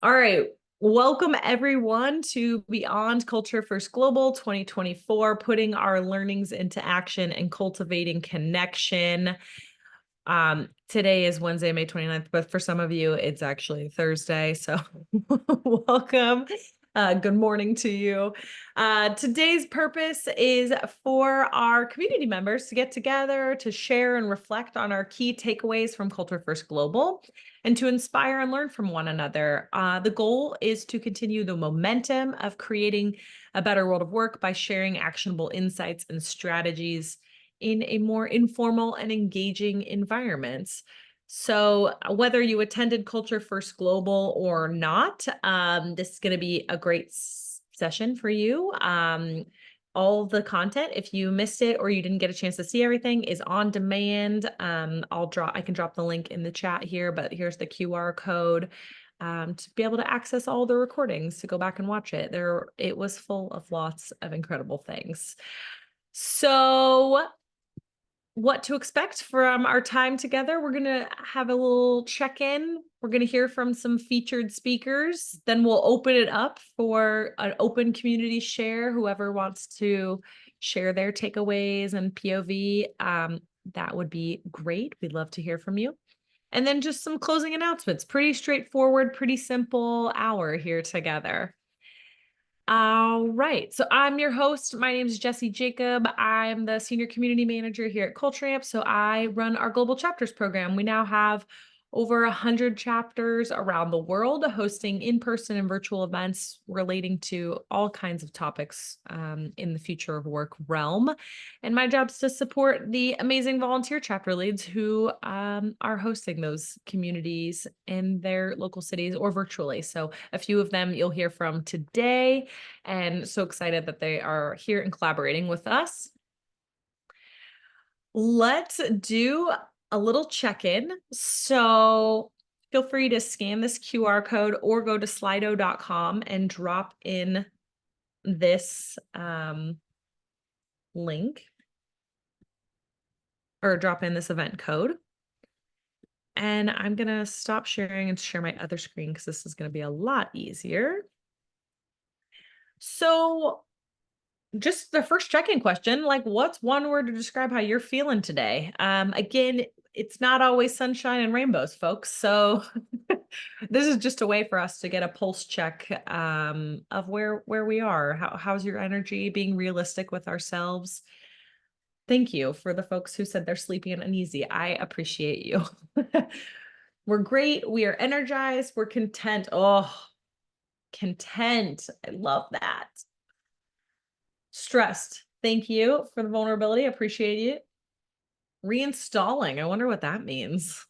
All right. Welcome everyone to Beyond Culture First Global 2024, putting our learnings into action and cultivating connection. Today is Wednesday, May 29th, but for some of you, it's actually Thursday. So welcome. Good morning to you. Today's purpose is for our community members to get together to share and reflect on our key takeaways from Culture First Global and to inspire and learn from one another. The goal is to continue the momentum of creating a better world of work by sharing actionable insights and strategies in a more informal and engaging environment. So whether you attended Culture First Global or not, this is going to be a great session for you. All the content, if you missed it or you didn't get a chance to see everything, is on demand. I can drop the link in the chat here, but here's the QR code to be able to access all the recordings to go back and watch it. It was full of lots of incredible things. So what to expect from our time together. We're going to have a little check-in. We're going to hear from some featured speakers. Then we'll open it up for an open community share. Whoever wants to share their takeaways and POV, that would be great. We'd love to hear from you. And then just some closing announcements. Pretty straightforward, pretty simple hour here together. All right. So I'm your host. My name is Jessie Jacob. I'm the Senior Community Manager here at CultureAmp. So I run our Global Chapters program. We now have over 100 chapters around the world, hosting in-person and virtual events relating to all kinds of topics in the future of work realm. And my job is to support the amazing volunteer chapter leads who are hosting those communities in their local cities or virtually. So a few of them you'll hear from today, and so excited that they are here and collaborating with us. Let's do a little check-in. So feel free to scan this QR code or go to slido.com and drop in this link or drop in this event code. And I'm going to stop sharing and share my other screen because this is going to be a lot easier. So just the first check-in question, like what's one word to describe how you're feeling today? Again, it's not always sunshine and rainbows, folks. So this is just a way for us to get a pulse check of where we are. How's your energy? Being realistic with ourselves. Thank you for the folks who said they're sleepy and uneasy. I appreciate you. We're great. We are energized. We're content. Oh, content. I love that. Stressed. Thank you for the vulnerability. Appreciate it. Reinstalling. I wonder what that means.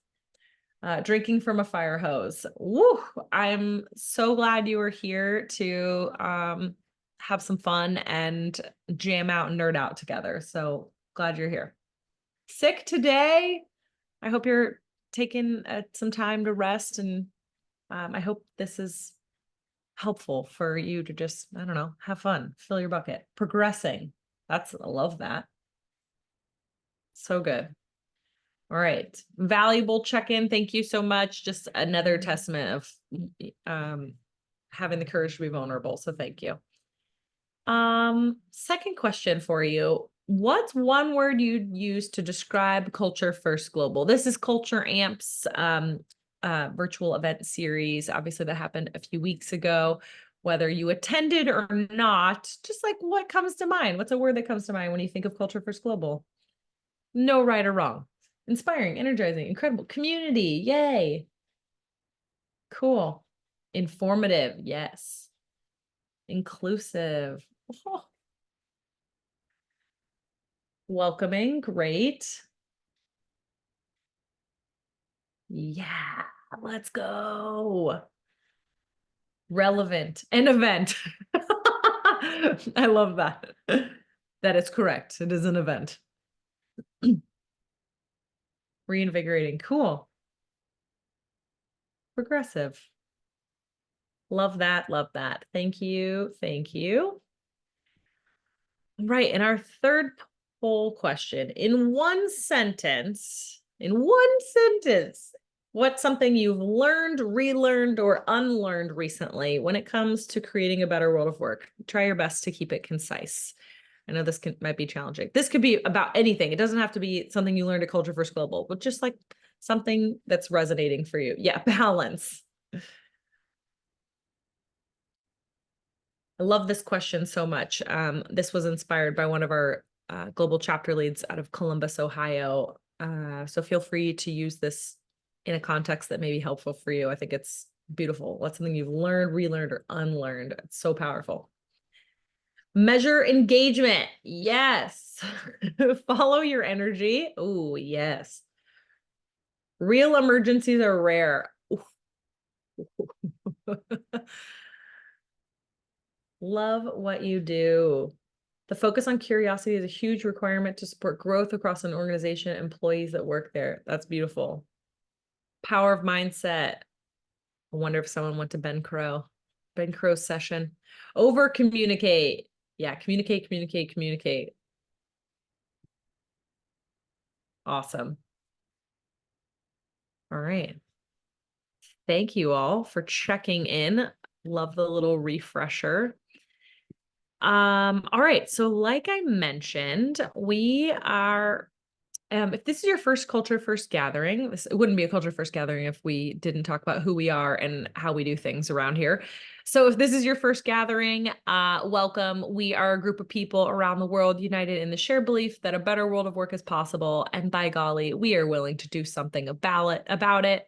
Drinking from a fire hose. Woo! I'm so glad you were here to have some fun and jam out and nerd out together. So glad you're here. Sick today. I hope you're taking some time to rest, and I hope this is helpful for you to just, I don't know, have fun, fill your bucket, progressing. I love that. So good. All right. Valuable check-in. Thank you so much. Just another testament of having the courage to be vulnerable. So thank you. Second question for you. What's one word you'd use to describe Culture First Global? This is CultureAmp's virtual event series, obviously that happened a few weeks ago. Whether you attended or not, just like what comes to mind? What's a word that comes to mind when you think of Culture First Global? No right or wrong. Inspiring, energizing, incredible, community, yay. Cool. Informative, yes. Inclusive. Oh. Welcoming, great. Yeah, let's go. Relevant, an event. I love that. That is correct. It is an event. Reinvigorating. Cool. Progressive. Love that. Love that. Thank you. Thank you. Right. And our third poll question, in one sentence, What's something you've learned, relearned, or unlearned recently when it comes to creating a better world of work? Try your best to keep it concise. I know this might be challenging. This could be about anything. It doesn't have to be something you learned at Culture First Global, but just like something that's resonating for you. Yeah, balance. I love this question so much. This was inspired by one of our global chapter leads out of Columbus, Ohio. So feel free to use this in a context that may be helpful for you. I think it's beautiful. What's something you've learned, relearned, or unlearned? It's so powerful. Measure engagement. Yes. Follow your energy. Oh, yes. Real emergencies are rare. Love what you do. The focus on curiosity is a huge requirement to support growth across an organization and employees that work there. That's beautiful. Power of mindset. I wonder if someone went to Ben Crow's session. Over communicate. Yeah, communicate, communicate, communicate. Awesome. All right. Thank you all for checking in. Love the little refresher. All right. So like I mentioned, we are if this is your first Culture First gathering, it wouldn't be a Culture First gathering if we didn't talk about who we are and how we do things around here. So if this is your first gathering, welcome. We are a group of people around the world united in the shared belief that a better world of work is possible. And by golly, we are willing to do something about it.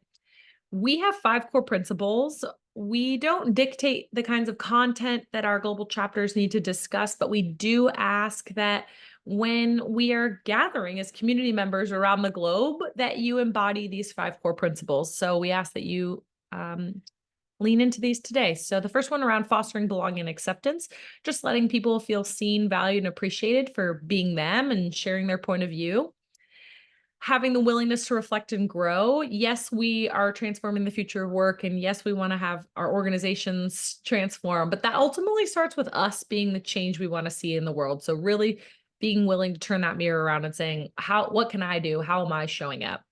We have 5 core principles. We don't dictate the kinds of content that our global chapters need to discuss, but we do ask that when we are gathering as community members around the globe, that you embody these 5 core principles. So we ask that you lean into these today. So the first one around fostering belonging and acceptance, just letting people feel seen, valued, and appreciated for being them and sharing their point of view. Having the willingness to reflect and grow. Yes, we are transforming the future of work. And yes, we want to have our organizations transform, but that ultimately starts with us being the change we want to see in the world. So really being willing to turn that mirror around and saying, what can I do? How am I showing up?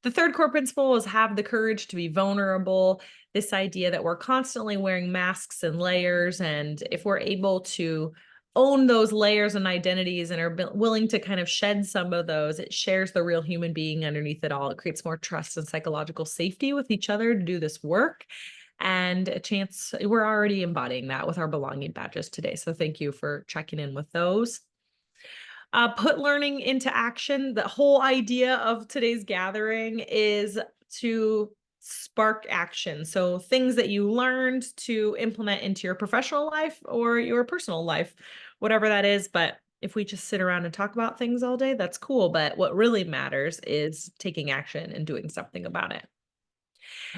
The third core principle is have the courage to be vulnerable. This idea that we're constantly wearing masks and layers. And if we're able to own those layers and identities and are willing to kind of shed some of those, it shares the real human being underneath it all. It creates more trust and psychological safety with each other to do this work. And a chance, we're already embodying that with our belonging badges today. So thank you for checking in with those. Put learning into action. The whole idea of today's gathering is to spark action. So things that you learned to implement into your professional life or your personal life, whatever that is. But if we just sit around and talk about things all day, that's cool. But what really matters is taking action and doing something about it.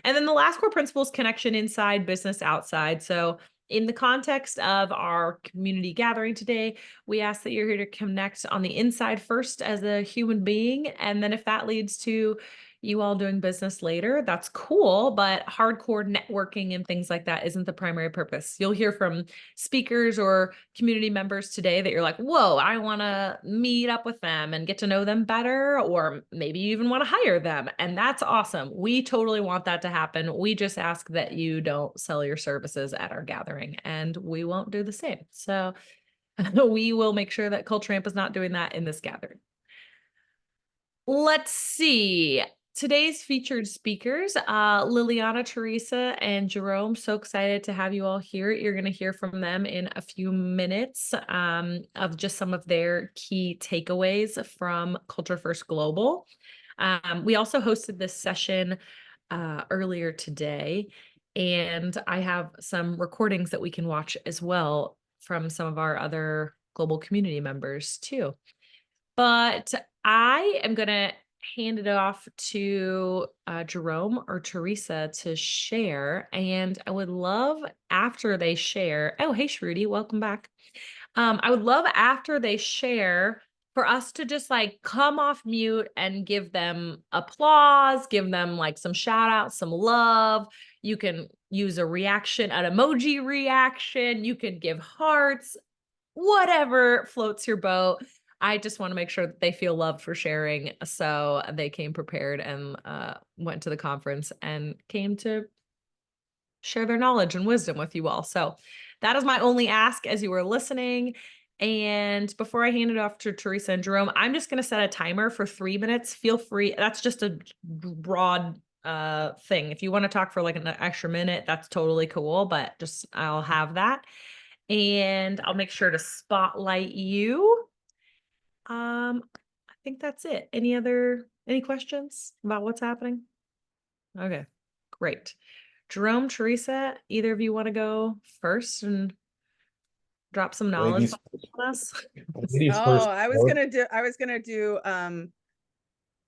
And then the last core principle is connection inside, business outside. So in the context of our community gathering today, we ask that you're here to connect on the inside first as a human being. And then if that leads to you all doing business later, that's cool, but hardcore networking and things like that isn't the primary purpose. You'll hear from speakers or community members today that you're like, whoa, I want to meet up with them and get to know them better, or maybe you even want to hire them. And that's awesome. We totally want that to happen. We just ask that you don't sell your services at our gathering, and we won't do the same. So we will make sure that Culture Amp is not doing that in this gathering. Let's see. Today's featured speakers, Liliana, Theresa, and Jerome. So excited to have you all here. You're going to hear from them in a few minutes of just some of their key takeaways from Culture First Global. We also hosted this session earlier today, and I have some recordings that we can watch as well from some of our other global community members too. But I am going to hand it off to Jerome or Theresa to share. And I would love after they share. Oh, hey, Shruti, welcome back. I would love after they share for us to just like come off mute and give them applause, give them like some shout outs, some love. You can use a reaction, an emoji reaction. You could give hearts, whatever floats your boat. I just want to make sure that they feel loved for sharing. So they came prepared and went to the conference and came to share their knowledge and wisdom with you all. So that is my only ask as you were listening. And before I hand it off to Theresa and Jerome, I'm just going to set a timer for 3 minutes. Feel free. That's just a broad thing. If you want to talk for like an extra minute, that's totally cool, but just I'll have that. And I'll make sure to spotlight you. I think that's it. Any questions about what's happening? Okay, great. Jerome, Theresa, either of you want to go first and drop some knowledge Ladies, on us? ladies Oh, first. I was gonna do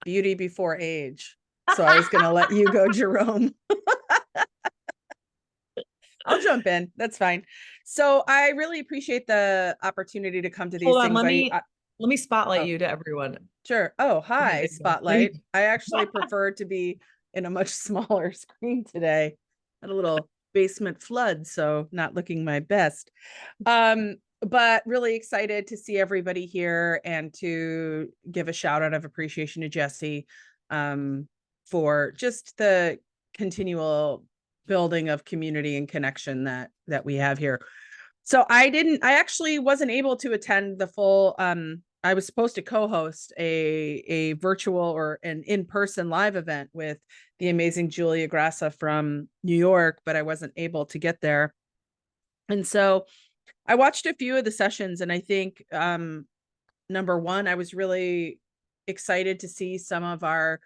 beauty before age. So I was gonna let you go, Jerome. I'll jump in. That's fine. So I really appreciate the opportunity to come to these Hold on, things. let me spotlight Oh, you to everyone. sure. Oh, hi, There Spotlight. you I actually prefer to be in a much smaller screen today. Had a little basement flood, so not looking my best. But really excited to see everybody here and to give a shout out of appreciation to Jesse for just the continual building of community and connection that we have here. So I actually wasn't able to attend the full I was supposed to co-host a virtual or an in-person live event with the amazing Julia Grassa from New York, but I wasn't able to get there. And so I watched a few of the sessions, and I think number one, I was really excited to see some of our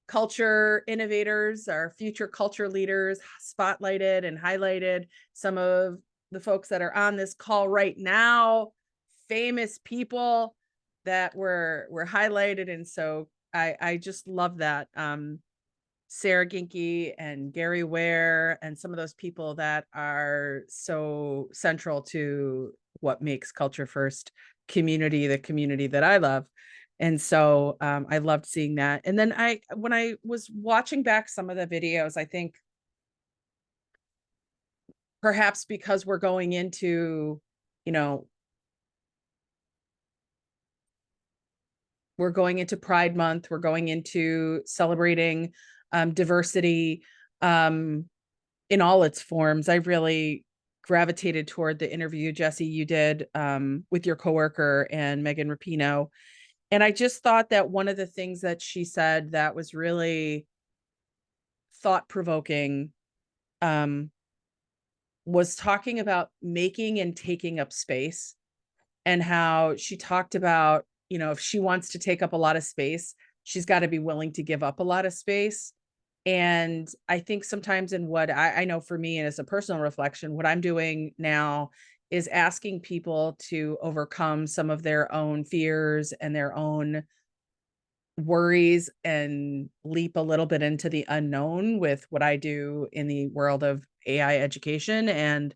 culture innovators, our future culture leaders spotlighted and highlighted. Some of the folks that are on this call right now, famous people that were highlighted. And so I just love that. Sarah Ginke and Gary Ware and some of those people that are so central to what makes Culture First community, the community that I love. And so I loved seeing that. And then when I was watching back some of the videos, I think perhaps because we're going into, we're going into Pride Month, we're going into celebrating diversity in all its forms. I really gravitated toward the interview, Jesse, you did with your coworker and Megan Rapinoe. And I just thought that one of the things that she said that was really thought-provoking was talking about making and taking up space, and how she talked about, if she wants to take up a lot of space, she's got to be willing to give up a lot of space. And I think sometimes in what I know for me, and as a personal reflection, what I'm doing now is asking people to overcome some of their own fears and their own worries and leap a little bit into the unknown with what I do in the world of AI education. And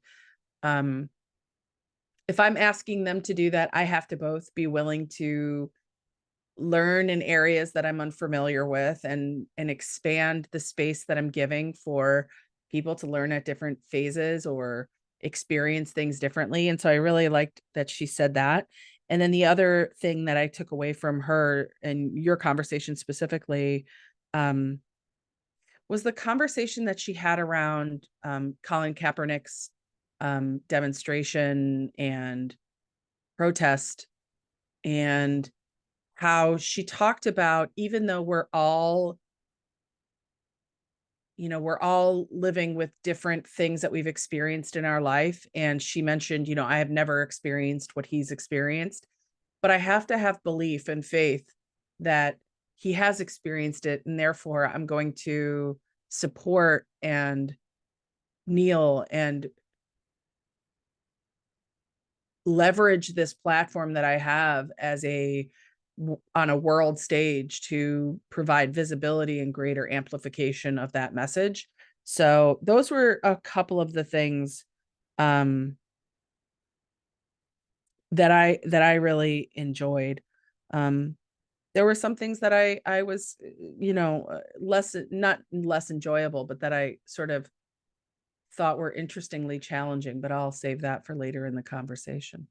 if I'm asking them to do that, I have to both be willing to learn in areas that I'm unfamiliar with and expand the space that I'm giving for people to learn at different phases or experience things differently. And so I really liked that she said that. And then the other thing that I took away from her and your conversation specifically was the conversation that she had around Colin Kaepernick's demonstration and protest, and how she talked about, even though we're all living with different things that we've experienced in our life. And she mentioned, I have never experienced what he's experienced, but I have to have belief and faith that he has experienced it. And therefore I'm going to support and kneel and leverage this platform that I have on a world stage to provide visibility and greater amplification of that message. So those were a couple of the things that I really enjoyed. There were some things that I was, not less enjoyable, but that I sort of thought were interestingly challenging, but I'll save that for later in the conversation.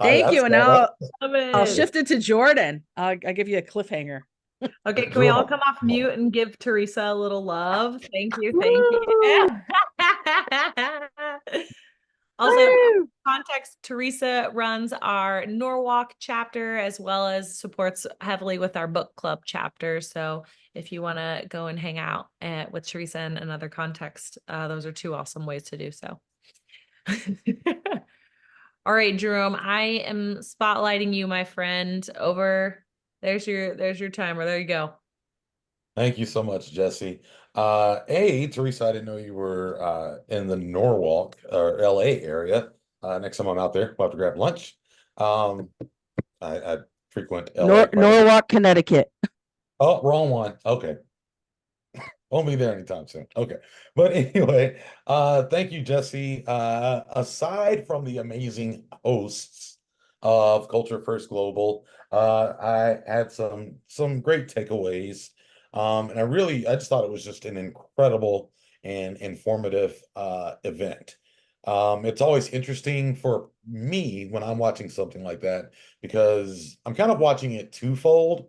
Thank That's you. And spot now on. Love I'll it. shift it to Jordan. I'll give you a cliffhanger. Okay, can we all Jerome, come off come on. mute and give Theresa a little love? Thank you, thank you. Woo! Also, Woo! context, Theresa runs our Norwalk chapter as well as supports heavily with our book club chapter. So if you want to go and hang out with Theresa in another context, those are two awesome ways to do so. All right, Jerome, I am spotlighting you, my friend. Over. There's your timer. There you go. Thank you so much, Jesse. Teresa, I didn't know you were in the Norwalk or LA area. Next time I'm out there, we'll have to grab lunch. Um, I frequent LA quite a bit. Norwalk, Connecticut. Oh, wrong one. Okay. Won't be there anytime soon. Okay. But anyway, thank you, Jesse. Aside from the amazing hosts of Culture First Global, I had some great takeaways. And I just thought it was just an incredible and informative event. It's always interesting for me when I'm watching something like that because I'm kind of watching it twofold.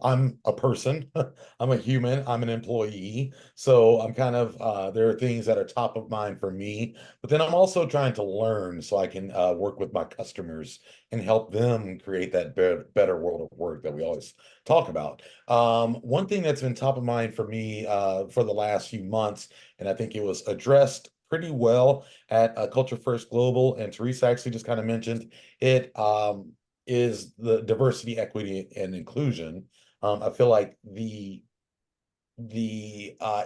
I'm a person. I'm a human. I'm an employee. So I'm kind of, there are things that are top of mind for me, but then I'm also trying to learn so I can work with my customers and help them create that better world of work that we always talk about. One thing that's been top of mind for me for the last few months, and I think it was addressed pretty well at Culture First Global, and Theresa actually just kind of mentioned it, is the diversity, equity, and inclusion. I feel like the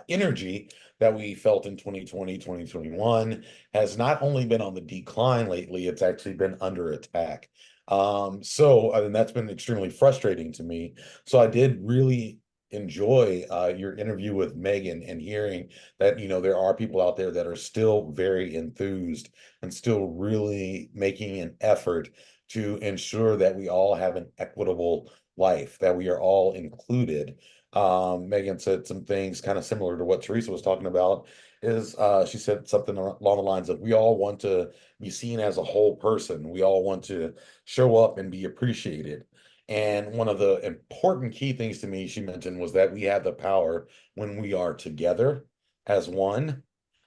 energy that we felt in 2020, 2021 has not only been on the decline lately, it's actually been under attack. And that's been extremely frustrating to me. So I did really enjoy your interview with Megan and hearing that, there are people out there that are still very enthused and still really making an effort to ensure that we all have an equitable life, that we are all included. Megan said some things kind of similar to what Theresa was talking about. She said something along the lines of, we all want to be seen as a whole person. We all want to show up and be appreciated. And one of the important key things to me she mentioned was that we have the power when we are together as one.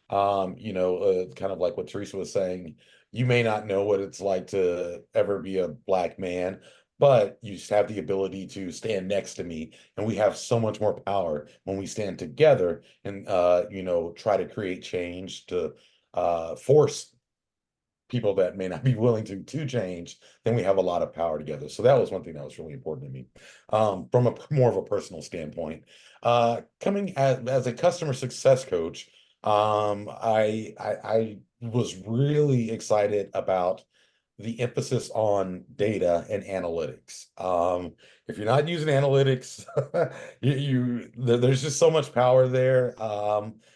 Kind of like what Theresa was saying, you may not know what it's like to ever be a Black man, but you just have the ability to stand next to me, and we have so much more power when we stand together and try to create change to force people that may not be willing to change. Then we have a lot of power together. So that was one thing that was really important to me, from a more of a personal standpoint. Coming as a customer success coach, I was really excited about the emphasis on data and analytics. If you're not using analytics, there's just so much power there.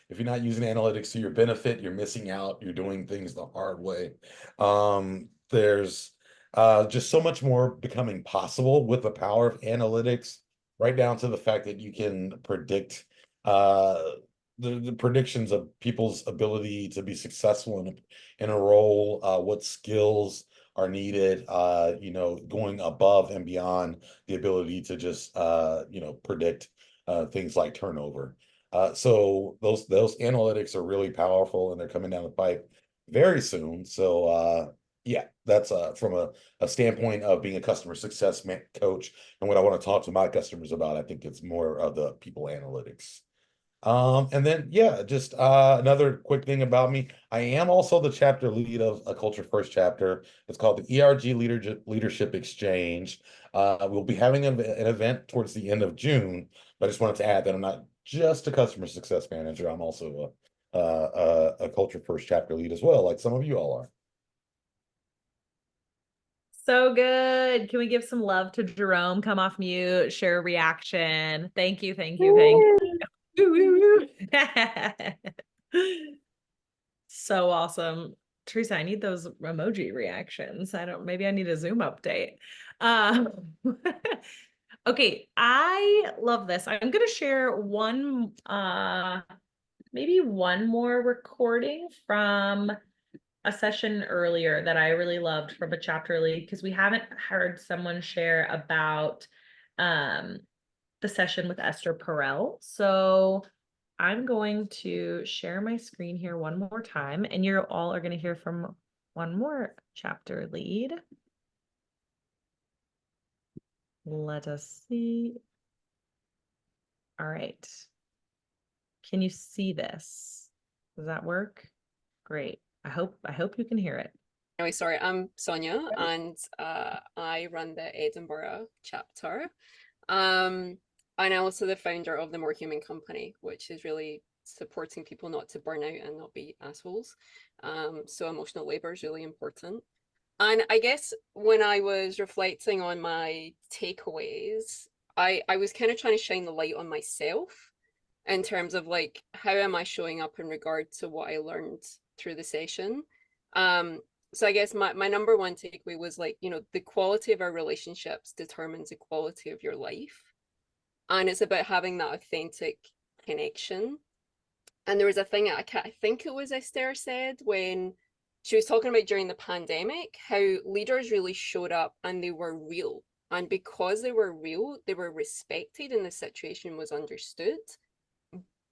If you're not using analytics to your benefit, you're missing out. You're doing things the hard way. There's just so much more becoming possible with the power of analytics, right down to the fact that you can predict uh, the predictions of people's ability to be successful in a role, what skills are needed, going above and beyond the ability to just, predict things like turnover. So those analytics are really powerful and they're coming down the pipe very soon. So yeah, that's from a standpoint of being a customer success coach and what I want to talk to my customers about. I think it's more of the people analytics. And then, yeah, just another quick thing about me. I am also the chapter lead of a Culture First chapter. It's called the ERG Leadership Exchange. We'll be having an event towards the end of June, but I just wanted to add that I'm not just a customer success manager. I'm also a Culture First chapter lead as well, like some of you all are. So good. Can we give some love to Jerome? Come off mute, share a reaction. Thank you, thank you, thank you. So awesome. Theresa, I need those emoji reactions. Maybe I need a Zoom update. Um, okay, I love this. I'm gonna share maybe one more recording from a session earlier that I really loved from a chapter lead, because we haven't heard someone share about the session with Esther Perel. So I'm going to share my screen here one more time, and you all are going to hear from one more chapter lead. Let us see. All right. Can you see this? Does that work? Great. I hope you can hear it. Anyway, sorry, I'm Sonia, and I run the Edinburgh chapter. And I'm also the founder of the More Human Company, which is really supporting people not to burn out and not be assholes. So emotional labor is really important. And I guess when I was reflecting on my takeaways, I was kind of trying to shine the light on myself in terms of like, how am I showing up in regard to what I learned through the session? So I guess my number one takeaway was like, you know, the quality of our relationships determines the quality of your life. And it's about having that authentic connection. And there was a thing, I think it was Esther said when she was talking about during the pandemic, how leaders really showed up and they were real. And because they were real, they were respected and the situation was understood.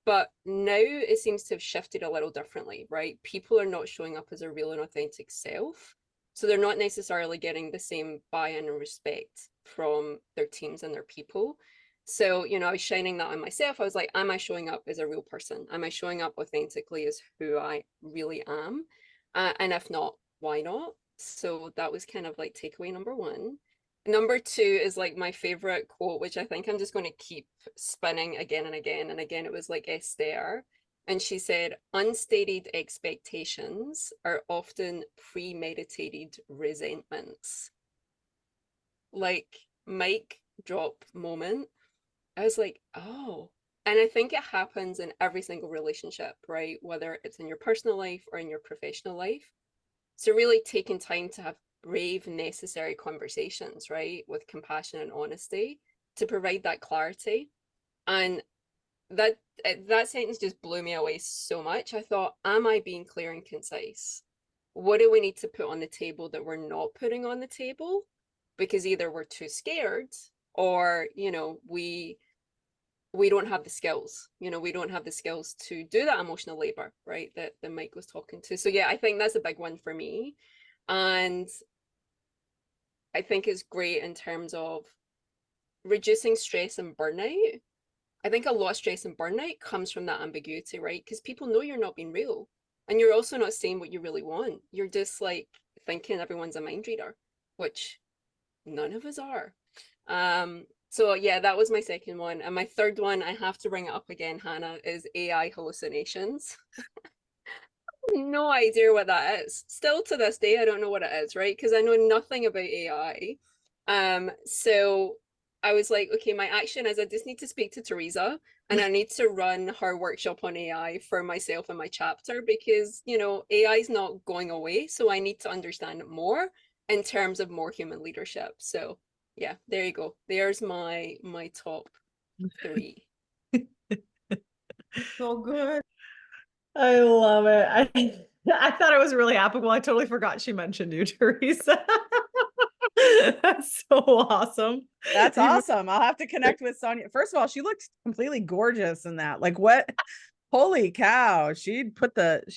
But now it seems to have shifted a little differently, right? People are not showing up as a real and authentic self. So they're not necessarily getting the same buy-in and respect from their teams and their people. So, you know, I was shining that on myself. I was like, am I showing up as a real person? Am I showing up authentically as who I really am? And if not, why not? So that was kind of like takeaway number one. Number two is like my favorite quote, which I think I'm just going to keep spinning again and again. And again, it was like Esther. And she said, unstated expectations are often premeditated resentments. Like, mic drop moment. I was like, oh. And I think it happens in every single relationship, right? Whether it's in your personal life or in your professional life. So really taking time to have brave, necessary conversations, right? With compassion and honesty to provide that clarity. And that sentence just blew me away so much. I thought, am I being clear and concise? What do we need to put on the table that we're not putting on the table? Because either we're too scared or, you know, we don't have the skills, you know, we don't have the skills to do that emotional labor, right? That Mike was talking to. So yeah, I think that's a big one for me. And I think it's great in terms of reducing stress and burnout. I think a lot of stress and burnout comes from that ambiguity, right? Because people know you're not being real. And you're also not saying what you really want. You're just like thinking everyone's a mind reader, which none of us are. So yeah, that was my second one. And my third one, I have to bring it up again, Hannah, is AI hallucinations. No idea what that is. Still to this day, I don't know what it is, right? Because I know nothing about AI. So I was like, okay, my action is I just need to speak to Theresa and I need to run her workshop on AI for myself and my chapter because, you know, AI is not going away. So I need to understand it more in terms of more human leadership. So yeah, there you go. There's my top 3. So good. I love it. I thought it was really applicable. I totally forgot she mentioned you, Theresa. That's so awesome. That's awesome. I'll have to connect with Sonia. First of all, she looked completely gorgeous in that. Like what? Holy cow. She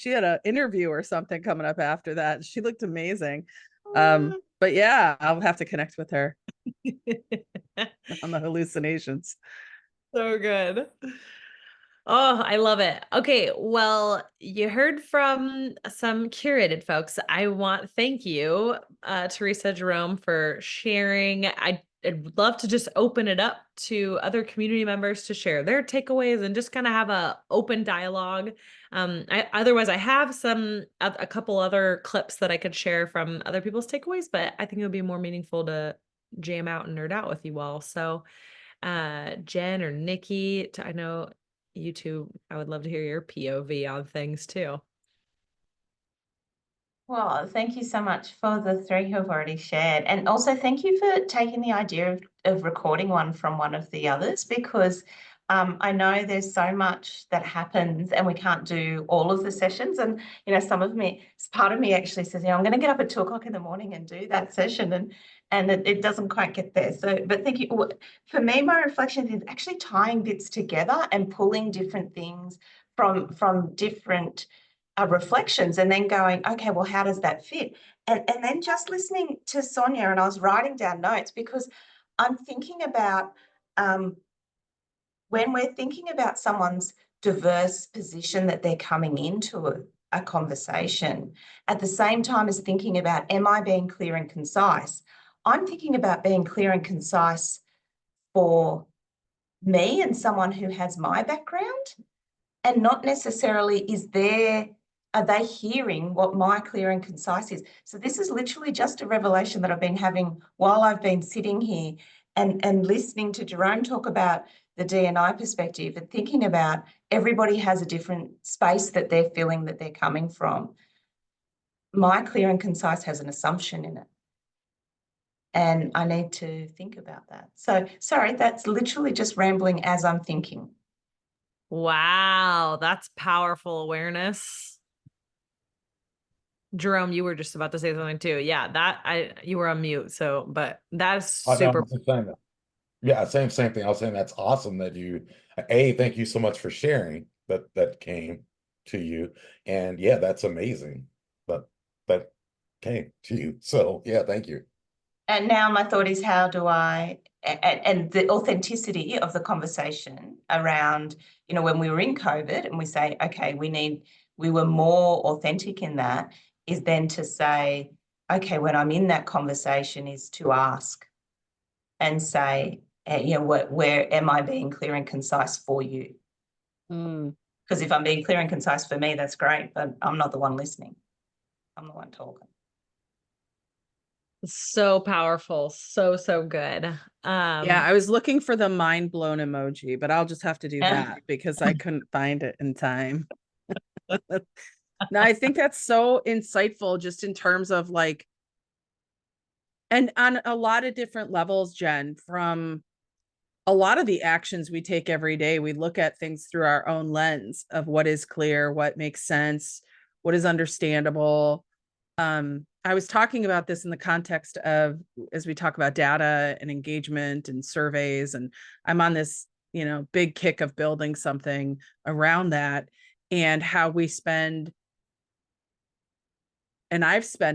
had an interview or something coming up after that. She looked amazing. But yeah, I'll have to connect with her on the hallucinations. So good. Oh, I love it. Okay, well, you heard from some curated folks. Thank you, Theresa, Jerome, for sharing. I'd love to just open it up to other community members to share their takeaways and just kind of have a open dialogue. Otherwise, I have a couple other clips that I could share from other people's takeaways, but I think it would be more meaningful to jam out and nerd out with you all. So, Jen or Nikki, I know you two, I would love to hear your POV on things too. Well, thank you so much for the 3 who have already shared. And also thank you for taking the idea of recording one from one of the others, because I know there's so much that happens and we can't do all of the sessions. And, part of me actually says, I'm going to get up at 2 o'clock in the morning and do that session. And it doesn't quite get there. So, but thank you. For me, my reflection is actually tying bits together and pulling different things from different reflections and then going, okay, well, how does that fit? And then just listening to Sonia, and I was writing down notes because I'm thinking about when we're thinking about someone's diverse position that they're coming into a conversation, at the same time as thinking about, am I being clear and concise? I'm thinking about being clear and concise for me and someone who has my background, and not necessarily are they hearing what my clear and concise is? So this is literally just a revelation that I've been having while I've been sitting here and listening to Jerome talk about the D&I perspective and thinking about everybody has a different space that they're feeling that they're coming from. My clear and concise has an assumption in it. And I need to think about that. So sorry, that's literally just rambling as I'm thinking. Wow, that's powerful awareness. Jerome, you were just about to say something too. Yeah, you were on mute. So, but that's I know, super. I'm just saying that. Yeah, same thing. I was saying that's awesome that thank you so much for sharing that came to you. And yeah, that's amazing that came to you. So yeah, thank you. And now my thought is, how do I, and the authenticity of the conversation around, when we were in COVID and we say, okay, we were more authentic in that, is then to say, okay, when I'm in that conversation is to ask and say, where am I being clear and concise for you? Because if I'm being clear and concise for me, that's great, but I'm not the one listening. I'm the one talking. So powerful. So good. Yeah, I was looking for the mind blown emoji, but I'll just have to do that because I couldn't find it in time. No, I think that's so insightful just in terms of and on a lot of different levels, Jen, from a lot of the actions we take every day, we look at things through our own lens of what is clear, what makes sense, what is understandable. I was talking about this in the context of, as we talk about data and engagement and surveys, and I'm on this, big kick of building something around that, and how I've spent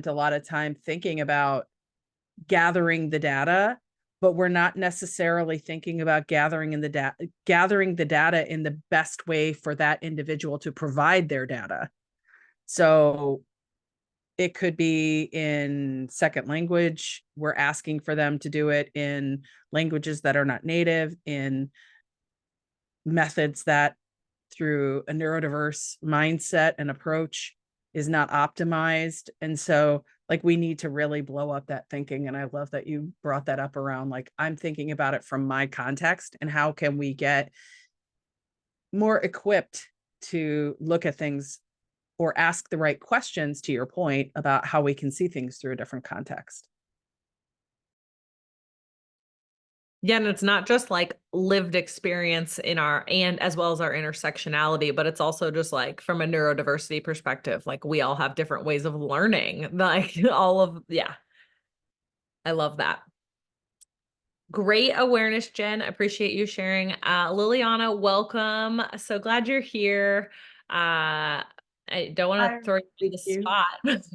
a lot of time thinking about gathering the data, but we're not necessarily thinking about gathering the data in the best way for that individual to provide their data. So it could be in second language. We're asking for them to do it in languages that are not native, in methods that through a neurodiverse mindset and approach is not optimized. And so we need to really blow up that thinking. And I love that you brought that up around, I'm thinking about it from my context and how can we get more equipped to look at things or ask the right questions, to your point, about how we can see things through a different context. Yeah, and it's not just lived experience and as well as our intersectionality, but it's also just from a neurodiversity perspective, we all have different ways of learning, yeah. I love that. Great awareness, Jen. Appreciate you sharing. Liliana, welcome. So glad you're here. I don't want to throw you the spot. That's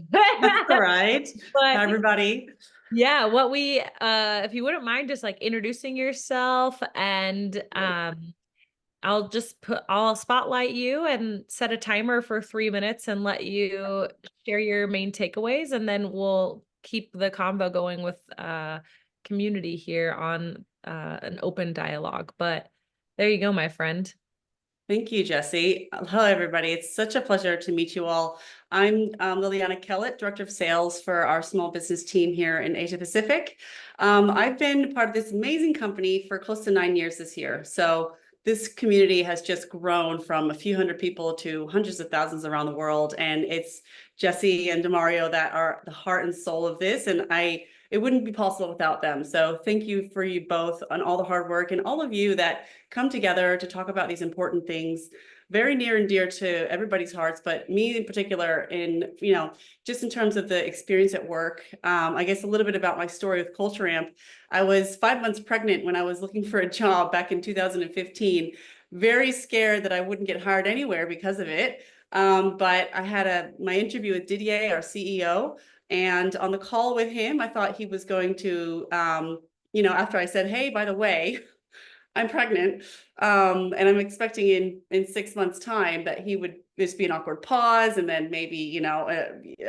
all right. Hi, everybody. Yeah, if you wouldn't mind just introducing yourself, and I'll spotlight you and set a timer for 3 minutes and let you share your main takeaways, and then we'll keep the convo going with community here on an open dialogue. But there you go, my friend. Thank you, Jessie. Hello, everybody. It's such a pleasure to meet you all. I'm Liliana Kellett, Director of Sales for our small business team here in Asia Pacific. I've been part of this amazing company for close to 9 years this year. So this community has just grown from a few hundred people to hundreds of thousands around the world. And it's Jessie and Demario that are the heart and soul of this. And I it wouldn't be possible without them. So thank you for you both on all the hard work, and all of you that come together to talk about these important things, very near and dear to everybody's hearts, but me in particular, in, you know, just in terms of the experience at work. I guess a little bit about my story with Culture Amp. I was 5 months pregnant when I was looking for a job back in 2015, very scared that I wouldn't get hired anywhere because of it. But I had my interview with Didier, our CEO, and on the call with him, I thought he was going to, you know, after I said, hey, by the way, I'm pregnant, and I'm expecting in 6 months' time that he would just be an awkward pause, and then maybe, you know,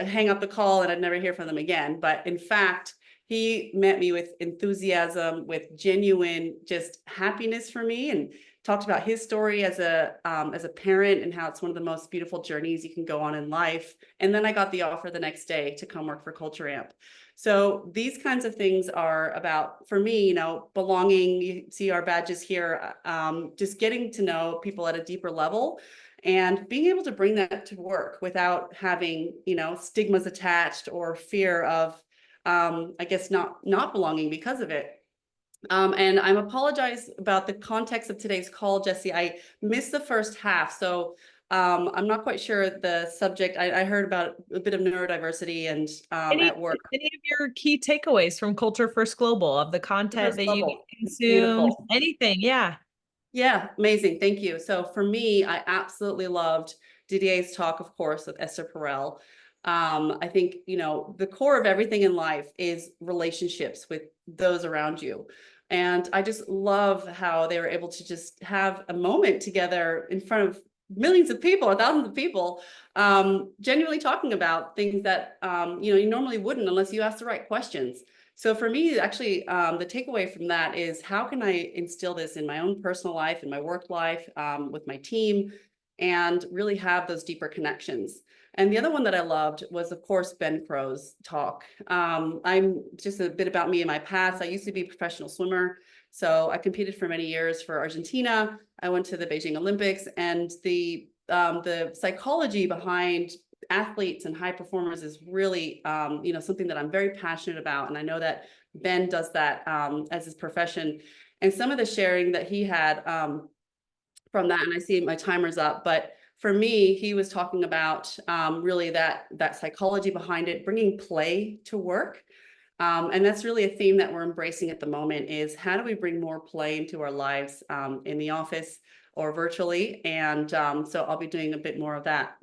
hang up the call and I'd never hear from them again. But in fact, he met me with enthusiasm, with genuine just happiness for me, and talked about his story as a parent, and how it's one of the most beautiful journeys you can go on in life. And then I got the offer the next day to come work for Culture Amp. So these kinds of things are about, for me, you know, belonging. You see our badges here, just getting to know people at a deeper level, and being able to bring that to work without having, you know, stigmas attached or fear of, I guess, not belonging because of it. And I apologize about the context of today's call, Jesse. I missed the first half, so I'm not quite sure the subject. I heard about a bit of neurodiversity and at work. Any of your key takeaways from Culture First Global, of the content that you consumed, Beautiful. anything? Yeah. Yeah, amazing. Thank you. So for me, I absolutely loved Didier's talk, of course, with Esther Perel. I think, you know, the core of everything in life is relationships with those around you. And I just love how they were able to just have a moment together in front of millions of people or thousands of people, genuinely talking about things that, you know, you normally wouldn't unless you asked the right questions. So for me, actually, the takeaway from that is, how can I instill this in my own personal life, in my work life, with my team, and really have those deeper connections. And the other one that I loved was, of course, Ben Crow's talk. I'm just a bit about me in my past. I used to be a professional swimmer. So I competed for many years for Argentina. I went to the Beijing Olympics, and the psychology behind athletes and high performers is really, you know, something that I'm very passionate about. And I know that Ben does that as his profession. And some of the sharing that he had from that, and I see my timer's up, but for me, he was talking about really that psychology behind it, bringing play to work. And that's really a theme that we're embracing at the moment, is how do we bring more play into our lives in the office or virtually? And so I'll be doing a bit more of that.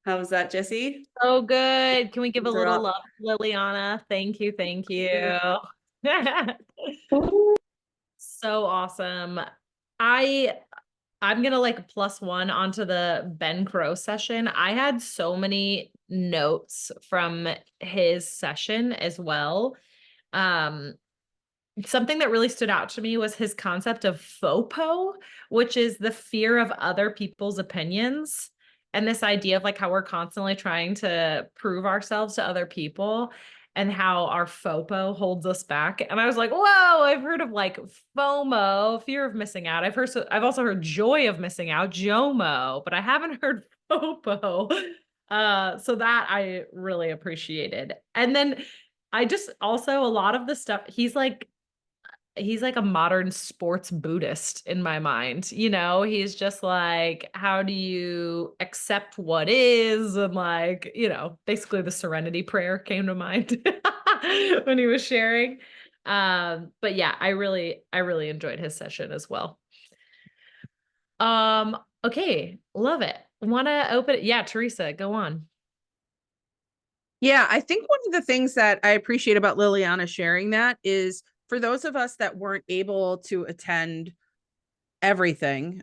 How was that, Jesse? So good. Can we give a Thumbs are little up. love to Liliana? Thank you. Thank you. So awesome. I'm gonna like +1 onto the Ben Crow session. I had so many notes from his session as well. Something that really stood out to me was his concept of FOPO, which is the fear of other people's opinions. And this idea of like how we're constantly trying to prove ourselves to other people, and how our FOPO holds us back. And I was like, whoa, I've heard of like FOMO, fear of missing out. I've also heard joy of missing out, JOMO, but I haven't heard FOPO. So that I really appreciated. And then I just also, a lot of the stuff, he's like a modern sports Buddhist in my mind. You know, he's just like, how do you accept what is? And like, you know, basically the serenity prayer came to mind when he was sharing. But yeah, I really enjoyed his session as well. Okay, love it. Want to open it? Yeah, Theresa, go on. Yeah, I think one of the things that I appreciate about Liliana sharing that is, for those of us that weren't able to attend everything,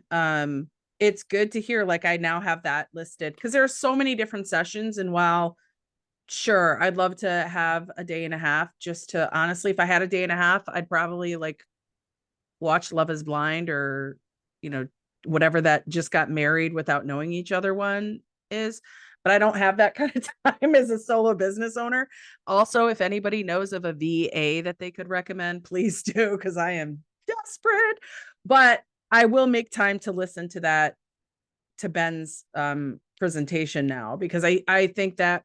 it's good to hear, like, I now have that listed, because there are so many different sessions. And while sure, I'd love to have a day and a half, just to, honestly, if I had a day and a half, I'd probably like watch Love is Blind, or, you know, whatever that Just Got Married Without Knowing Each Other one is. But I don't have that kind of time as a solo business owner. Also, if anybody knows of a VA that they could recommend, please do, because I am desperate. But I will make time to listen to that, to Ben's presentation now, because I think that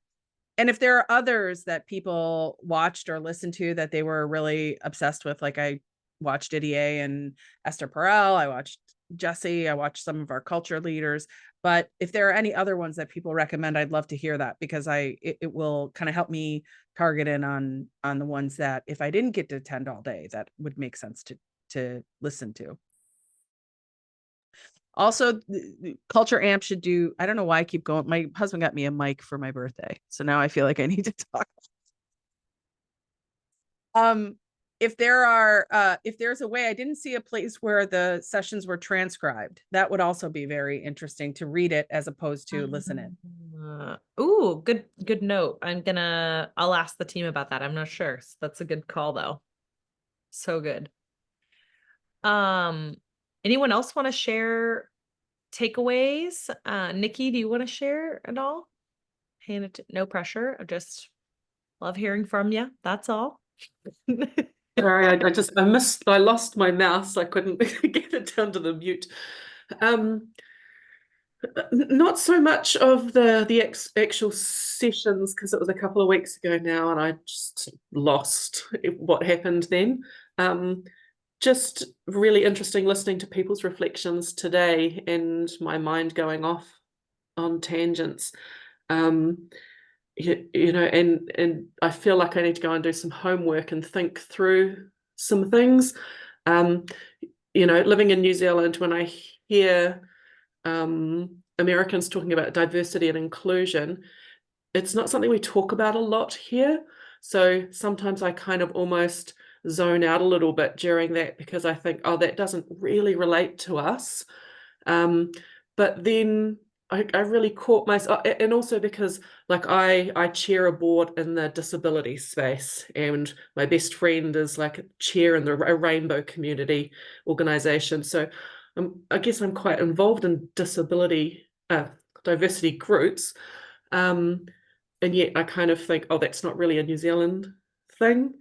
And if there are others that people watched or listened to that they were really obsessed with, like I watched Didier and Esther Perel, I watched Jesse, I watched some of our culture leaders. But if there are any other ones that people recommend, I'd love to hear that, because it will kind of help me target in on the ones that if I didn't get to attend all day, that would make sense to listen to. Also, Culture Amp should do, I don't know why I keep going. My husband got me a mic for my birthday, so now I feel like I need to talk. If there's a way, I didn't see a place where the sessions were transcribed. That would also be very interesting to read it as opposed to listen it. Ooh, good note. I'll ask the team about that. I'm not sure. So that's a good call though. So good. Anyone else want to share takeaways? Nikki, do you want to share at all? No pressure. I just love hearing from you. That's all. Sorry, I lost my mouse. I couldn't get it down to the mute. Not so much of the actual sessions, because it was a couple of weeks ago now, and I just lost what happened then. Just really interesting listening to people's reflections today and my mind going off on tangents. You know, and I feel like I need to go and do some homework and think through some things. You know, living in New Zealand, when I hear Americans talking about diversity and inclusion, it's not something we talk about a lot here. So sometimes I kind of almost zone out a little bit during that, because I think, oh, that doesn't really relate to us. But then I really caught myself, and also because like I chair a board in the disability space, and my best friend is like a chair in a rainbow community organization. So I guess I'm quite involved in diversity groups. And yet I kind of think, oh, that's not really a New Zealand thing.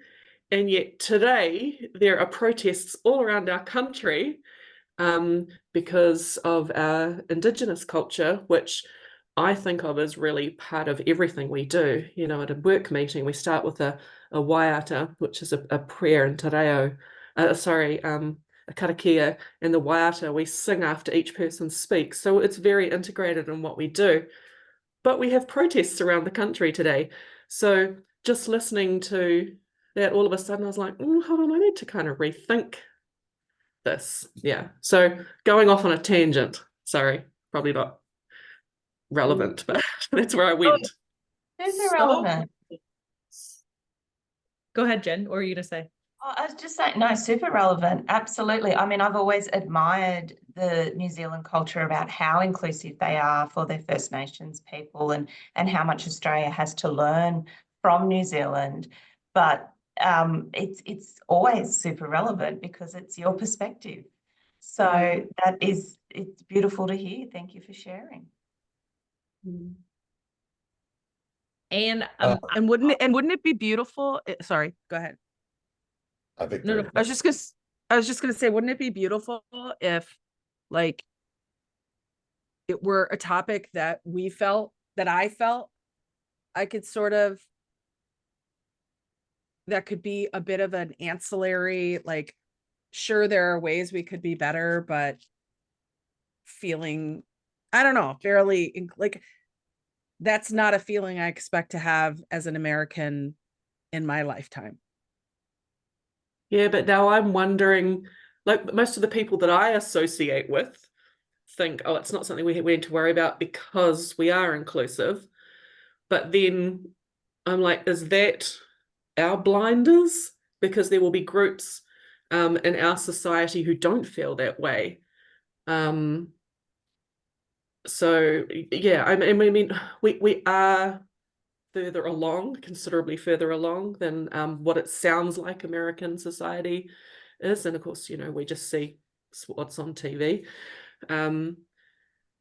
And yet today there are protests all around our country because of our Indigenous culture, which I think of as really part of everything we do. You know, at a work meeting, we start with a waiata, which is a prayer in te reo, a karakia, and the waiata, we sing after each person speaks. So it's very integrated in what we do. But we have protests around the country today. So just listening to that, all of a sudden I was like, hold on, I need to kind of rethink this. Yeah. So going off on a tangent, sorry, probably not relevant, but that's where I went. Super relevant. Go ahead, Jen. What were you gonna say? Oh, I was just saying, no, super relevant. Absolutely. I mean, I've always admired the New Zealand culture about how inclusive they are for their First Nations people, and how much Australia has to learn from New Zealand. But it's always super relevant because it's your perspective. So it's beautiful to hear. Thank you for sharing. And wouldn't it be beautiful? Sorry, go ahead. I think No, I was just gonna say, wouldn't it be beautiful if, like, it were a topic that I felt I could sort of, that could be a bit of an ancillary, like, sure, there are ways we could be better, but feeling, I don't know, fairly, like, that's not a feeling I expect to have as an American in my lifetime. Yeah, but now I'm wondering, like most of the people that I associate with think, oh, it's not something we need to worry about because we are inclusive. But then I'm like, is that our blinders? Because there will be groups in our society who don't feel that way. So yeah, I mean, we are further along, considerably further along than what it sounds like American society is. And of course, you know, we just see what's on TV.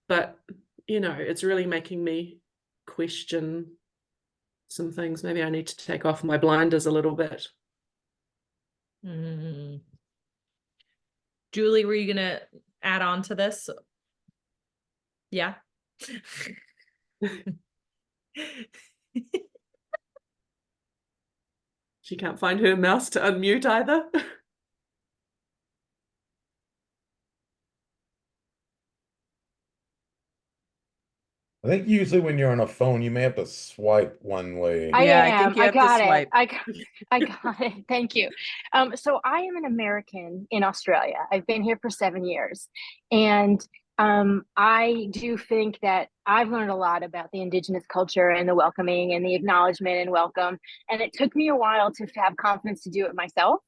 But, you know, it's really making me question some things. Maybe I need to take off my blinders a little bit. Julie, were you gonna add on to this? Yeah. She can't find her mouse to unmute either. I think usually when you're on a phone, you may have to swipe one way. I think you have to got it. swipe. I got it. Thank you. So I am an American in Australia. I've been here for 7 years, and I do think that I've learned a lot about the Indigenous culture and the welcoming and the acknowledgement and welcome. And it took me a while to have confidence to do it myself.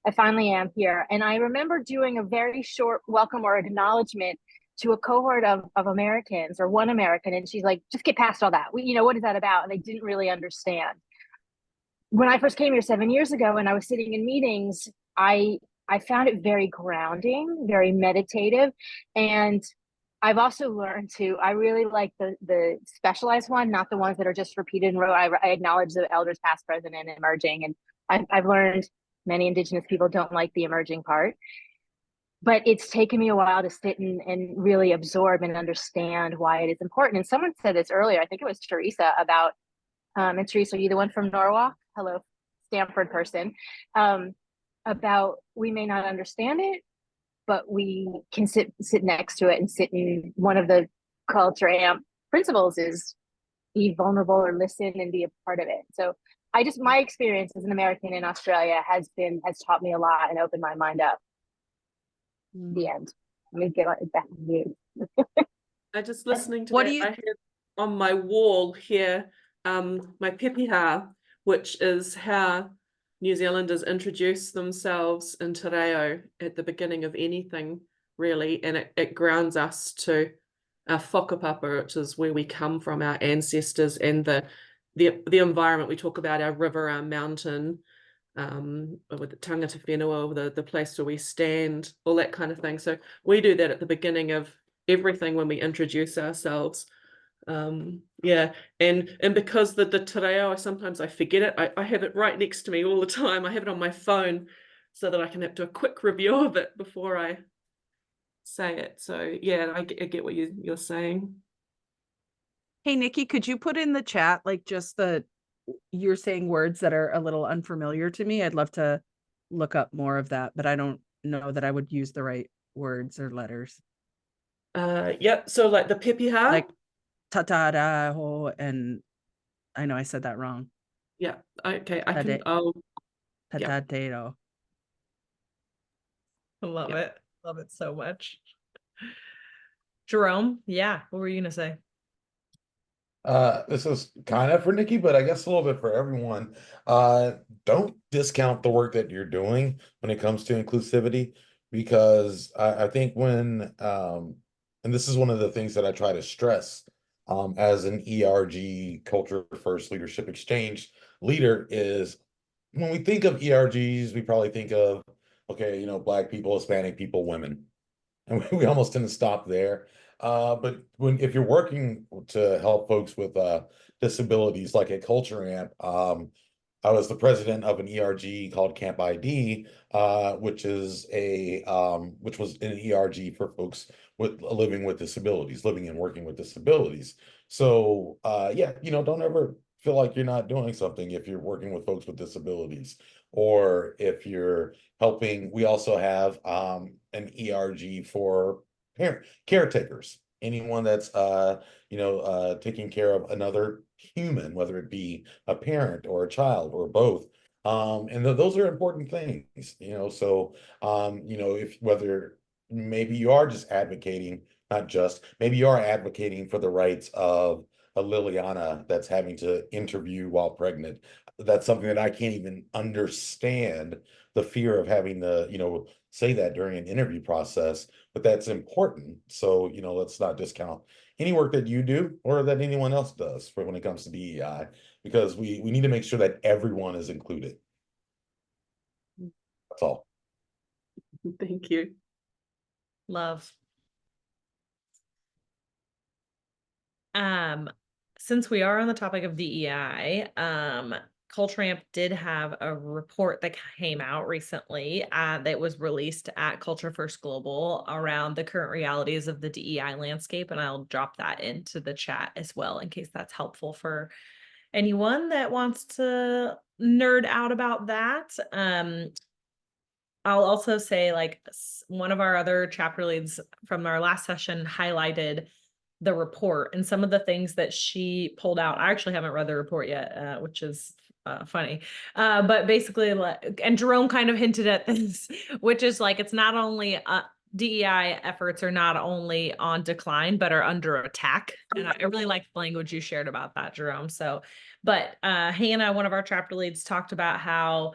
I finally am here. And I remember doing a very short welcome or acknowledgement to a cohort of Americans, or one American. And she's like, just get past all that. What is that about? And they didn't really understand. When I first came here 7 years ago and I was sitting in meetings, I found it very grounding, very meditative. And I've also learned I really like the specialized one, not the ones that are just repeated in row. I acknowledge the elders past, present, and emerging. And I've learned many Indigenous people don't like the emerging part. But it's taken me a while to sit and really absorb and understand why it is important. And someone said this earlier, I think it was Theresa, about, and Theresa, are you the one from Norwalk? Hello, Stanford person. About we may not understand it, but we can sit next to it and sit in. One of the culture amp principles is be vulnerable or listen and be a part of it. So my experience as an American in Australia has taught me a lot and opened my mind up. The end. Let me get it back to you. I just listening to What that, do you- I have on my wall here my pepeha, which is how New Zealanders introduce themselves in te reo at the beginning of anything, really, and it grounds us to our whakapapa, which is where we come from, our ancestors, and the environment. We talk about our river, our mountain, with the tangata whenua, the place where we stand, all that kind of thing. So we do that at the beginning of everything when we introduce ourselves. Yeah, and because the te reo, sometimes I forget it. I have it right next to me all the time. I have it on my phone so that I can do a quick review of it before I say it. So yeah, I get what you're saying. Hey, Nikki, could you put in the chat, like, just you're saying words that are a little unfamiliar to me? I'd love to look up more of that, but I don't know that I would use the right words or letters. Yeah, so like the pepeha, Like tataraho, and I know I said that wrong. yeah, okay, I can, Tade- I'll, yeah. Tatatero. I love Yeah. it. Love it so much. Jerome, yeah, what were you gonna say? This is kind of for Nikki, but I guess a little bit for everyone. Don't discount the work that you're doing when it comes to inclusivity, because I think when, and this is one of the things that I try to stress, as an ERG Culture First Leadership Exchange leader, is when we think of ERGs, we probably think of, okay, Black people, Hispanic people, women. And we almost tend to stop there. But if you're working to help folks with disabilities, like at Culture Amp, I was the president of an ERG called Camp ID, which was an ERG for folks living with disabilities, living and working with disabilities. So yeah, don't ever feel like you're not doing something if you're working with folks with disabilities, or if you're helping. We also have an ERG for caretakers, anyone that's taking care of another human, whether it be a parent or a child or both. And those are important things, so if whether maybe you are just advocating, not just, maybe you are advocating for the rights of a Liliana that's having to interview while pregnant. That's something that I can't even understand, the fear of having to, say that during an interview process, but that's important. So, let's not discount any work that you do or that anyone else does for when it comes to DEI, because we need to make sure that everyone is included. That's all. Thank you. Love. Since we are on the topic of DEI, Culture Amp did have a report that came out recently that was released at Culture First Global around the current realities of the DEI landscape, and I'll drop that into the chat as well in case that's helpful for anyone that wants to nerd out about that. I'll also say, like, one of our other chapter leads from our last session highlighted the report and some of the things that she pulled out. I actually haven't read the report yet, which is funny. But basically, like, and Jerome kind of hinted at this, which is like, it's not only DEI efforts are not only on decline, but are under attack. And I really like the language you shared about that, Jerome. So, but Hannah, one of our chapter leads, talked about how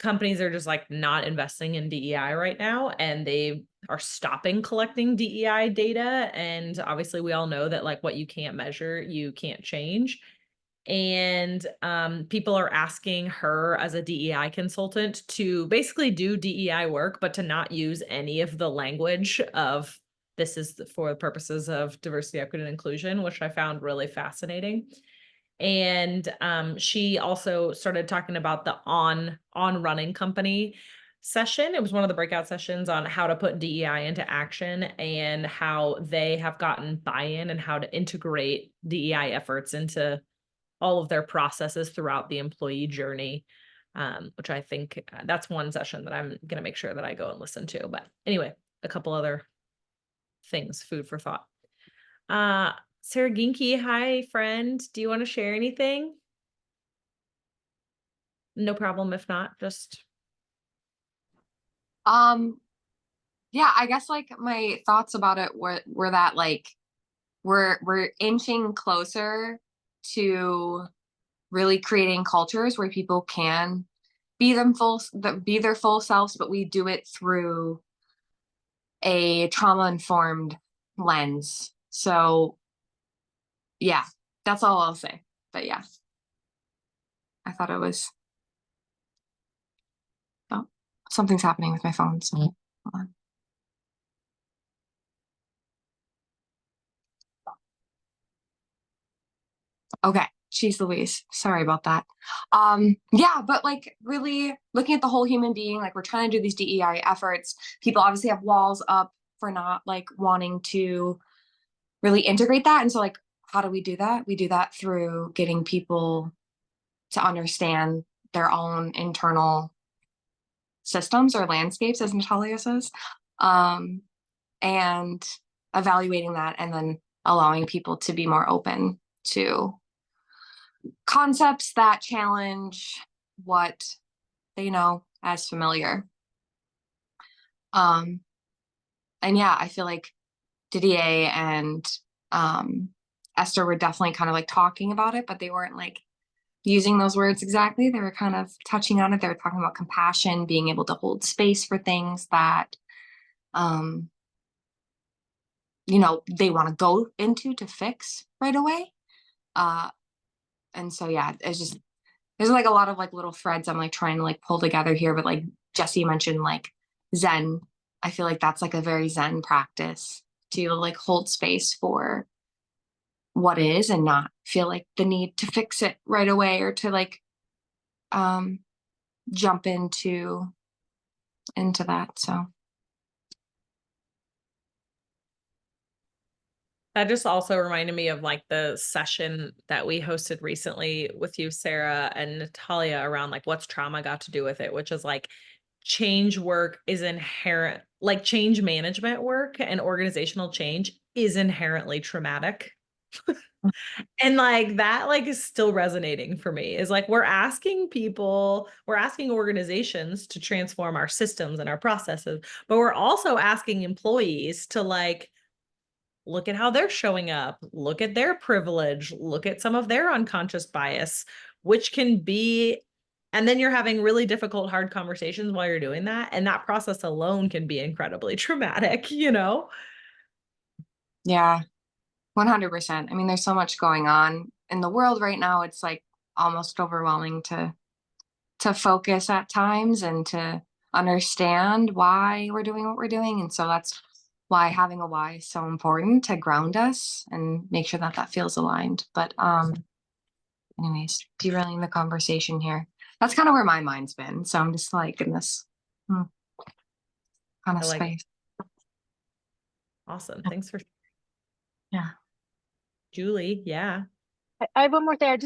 companies are just like not investing in DEI right now, and they are stopping collecting DEI data. And obviously we all know that like what you can't measure, you can't change. And people are asking her as a DEI consultant to basically do DEI work, but to not use any of the language of this is for the purposes of diversity, equity, and inclusion, which I found really fascinating. And she also started talking about the on running company session. It was one of the breakout sessions on how to put DEI into action and how they have gotten buy-in and how to integrate DEI efforts into all of their processes throughout the employee journey, which I think that's one session that I'm going to make sure that I go and listen to. But anyway, a couple other things, food for thought. Sarah Ginky, hi, friend. Do you want to share anything? No problem if not, just. Yeah, I guess like my thoughts about it were that like we're inching closer to really creating cultures where people can be their full selves, but we do it through a trauma-informed lens. So yeah, that's all I'll say. But yeah, I thought it was, oh, something's happening with my phone. So hold on. Okay, geez Louise, sorry about that. Yeah, but like really looking at the whole human being, like we're trying to do these DEI efforts. People obviously have walls up for not like wanting to really integrate that. And so like, how do we do that? We do that through getting people to understand their own internal systems or landscapes, as Natalia says, and evaluating that and then allowing people to be more open to concepts that challenge what they know as familiar. And yeah, I feel like Didier and Esther were definitely kind of like talking about it, but they weren't like using those words exactly. They were kind of touching on it. They were talking about compassion, being able to hold space for things that you know, they want to go into to fix right away. And so yeah, it's just there's like a lot of like little threads I'm like trying to like pull together here, but like Jesse mentioned like Zen. I feel like that's like a very Zen practice to like hold space for what is and not feel like the need to fix it right away or to like jump into that. So That just also reminded me of like the session that we hosted recently with you, Sarah and Natalia, around like what's trauma got to do with it, which is like change work is inherent, like change management work and organizational change is inherently traumatic. And like that like is still resonating for me is like we're asking organizations to transform our systems and our processes, but we're also asking employees to like look at how they're showing up, look at their privilege, look at some of their unconscious bias, which can be, and then you're having really difficult, hard conversations while you're doing that. And that process alone can be incredibly traumatic, you know? yeah, 100%. I mean, there's so much going on in the world right now. It's like almost overwhelming to focus at times and to understand why we're doing what we're doing. And so that's why having a why is so important to ground us and make sure that that feels aligned. But anyways, derailing the conversation here. That's kind of where my mind's been. So I'm just like in this kind of I like it. space. Awesome. Thanks for Yeah. Julie. Yeah. I have one more thing.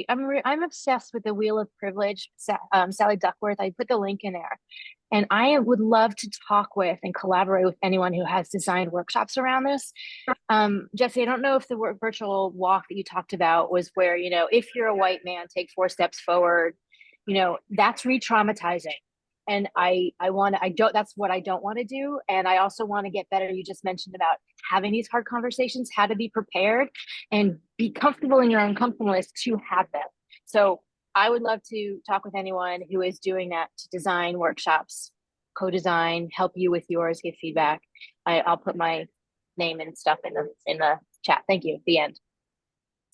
I'm obsessed with the Wheel of Privilege, Sally Duckworth. I put the link in there, and I would love to talk with and collaborate with anyone who has designed workshops around this. Jesse, I don't know if the virtual walk that you talked about was where, if you're a white man, take 4 steps forward, that's re-traumatizing. And that's what I don't want to do. And I also want to get better. You just mentioned about having these hard conversations, how to be prepared and be comfortable in your uncomfortableness to have them. So I would love to talk with anyone who is doing that, to design workshops, co-design, help you with yours, give feedback. I'll put my name and stuff in the chat. Thank you. The end.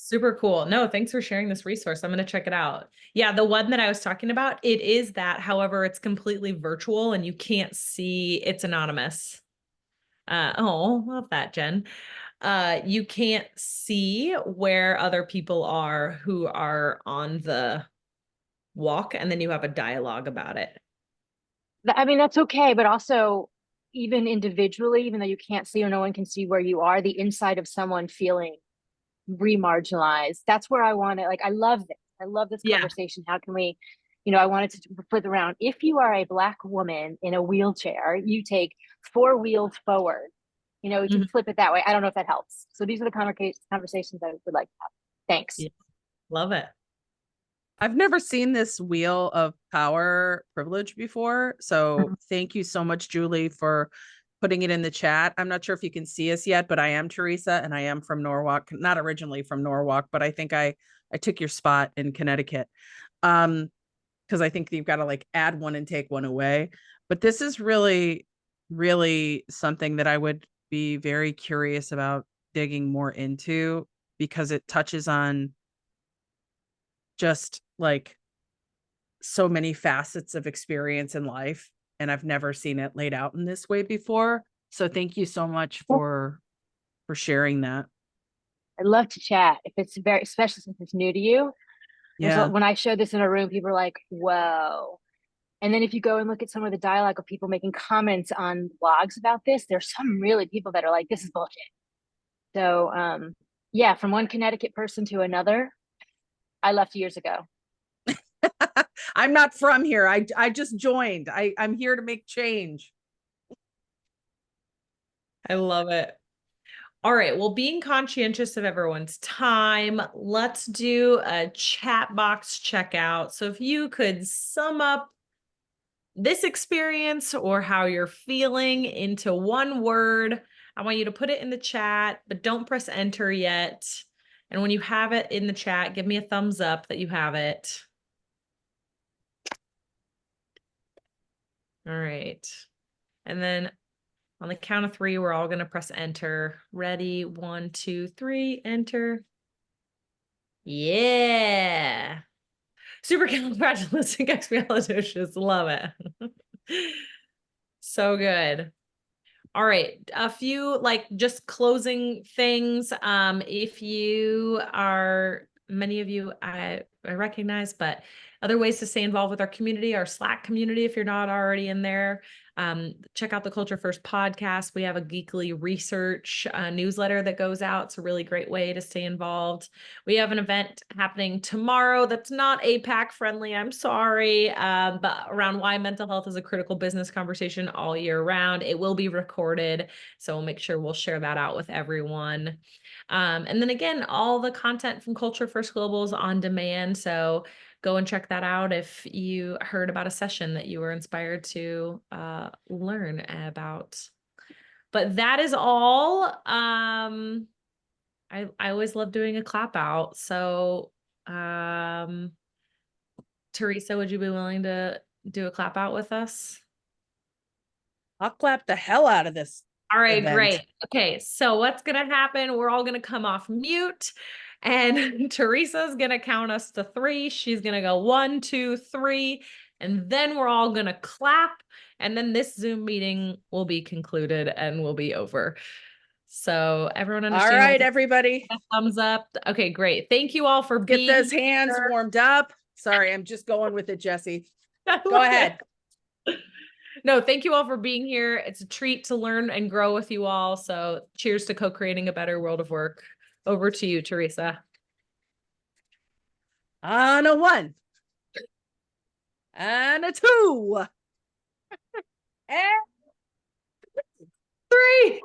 Super cool. No, thanks for sharing this resource. I'm going to check it out. Yeah, the one that I was talking about, it is that. However, it's completely virtual and you can't see, it's anonymous. Oh, love that, Jen. You can't see where other people are who are on the walk, and then you have a dialogue about it. I mean, that's okay, but also even individually, even though you can't see or no one can see where you are, the inside of someone feeling re-marginalized. That's where I want to, I love this. I love this conversation. How can we, I wanted to flip around. If you are a Black woman in a wheelchair, you take 4 wheels forward. We can flip it that way. I don't know if that helps. So these are the conversations I would like to have. Thanks. Yeah. Love it. I've never seen this Wheel of Power privilege before. So thank you so much, Julie, for putting it in the chat. I'm not sure if you can see us yet, but I am Theresa and I am from Norwalk, not originally from Norwalk, but I think I took your spot in Connecticut. Because I think you've got to add one and take one away. But this is really, really something that I would be very curious about digging more into, because it touches on just so many facets of experience in life. And I've never seen it laid out in this way before. So thank you so much for sharing that. I'd love to chat if it's especially since it's new to you. Yeah. When I show this in a room, people are like, whoa. And then if you go and look at some of the dialogue of people making comments on blogs about this, there's some really people that are like, this is bullshit. So yeah, from one Connecticut person to another, I left years ago. I'm not from here. I just joined. I'm here to make change. I love it. All right. Well, being conscientious of everyone's time, let's do a chat box checkout. So if you could sum up this experience or how you're feeling into one word, I want you to put it in the chat, but don't press enter yet. And when you have it in the chat, give me a thumbs up that you have it. All right. And then on the count of 3, we're all going to press enter. Ready? 1, 2, 3, enter. Yeah. Supercalifragilisticexpialidocious. Love it. So good. All right. A few just closing things. If you are, many of you I recognize, but other ways to stay involved with our community, our Slack community, if you're not already in there, check out the Culture First podcast. We have a geekly research newsletter that goes out. It's a really great way to stay involved. We have an event happening tomorrow that's not APAC friendly, I'm sorry, but around why mental health is a critical business conversation all year round. It will be recorded, so we'll make sure we'll share that out with everyone. And then again, all the content from Culture First Global is on demand, so go and check that out if you heard about a session that you were inspired to learn about. But that is all. I always love doing a clap out. So Theresa, would you be willing to do a clap out with us? I'll clap the hell out of this. All right, event. great. Okay, so what's going to happen? We're all going to come off mute. And Theresa's going to count us to 3. She's going to go 1, 2, 3. And then we're all going to clap. And then this Zoom meeting will be concluded and will be over. So everyone understand? All right, everybody. Thumbs up. Okay, great. Thank you all for being Get those hands warmed up. Sorry, I'm just going with it, Jesse. Go ahead. No, thank you all for being here. It's a treat to learn and grow with you all. So cheers to co-creating a better world of work. Over to you, Theresa. On a 1. And a 2. And 3.